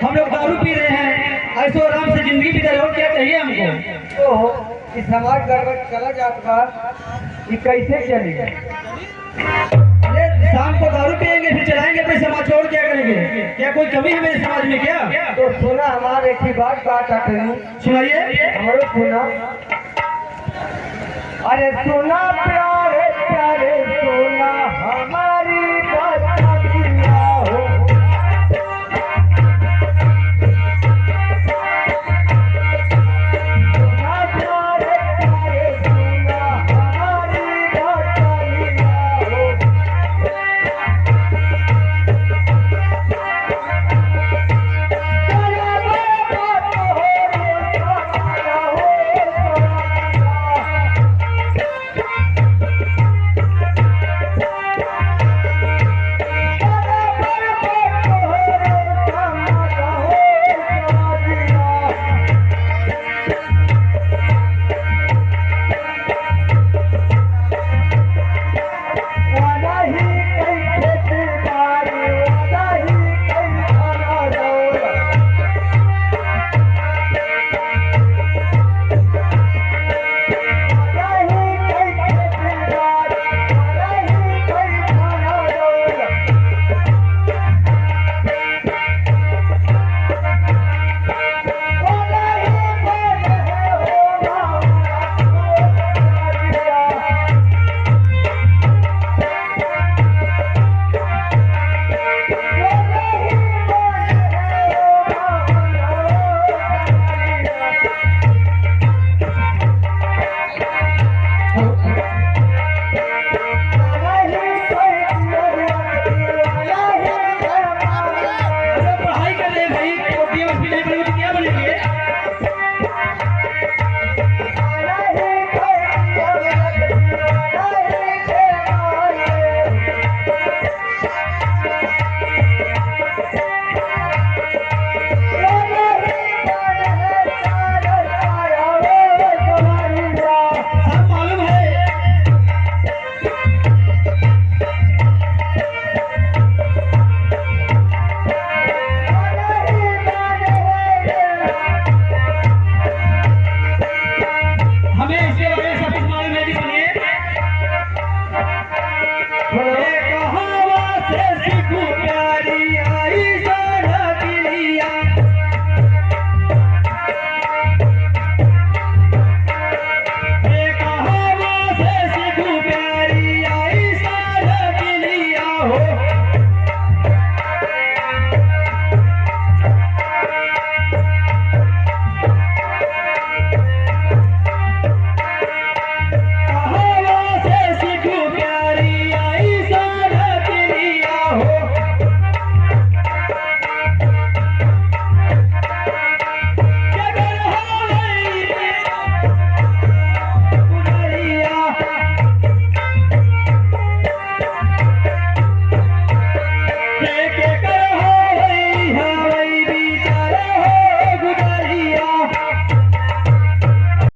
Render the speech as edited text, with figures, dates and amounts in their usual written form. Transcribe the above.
हम लोग दारू पी रहे हैं, ऐसो आराम से जिंदगी बिता रहे हो, क्या चाहिए हमको? तो इस समाज गड़बड़ चला जाता ये कैसे चलेगा? अरे शाम को दारू पियेंगे फिर चलाएंगे अपने समाज छोड़, क्या करेंगे? क्या कोई कमी है मेरे समाज में क्या? तो सुना हमारे की बात करी, सुनाइए। हमारे सुना। अरे सुना प्यार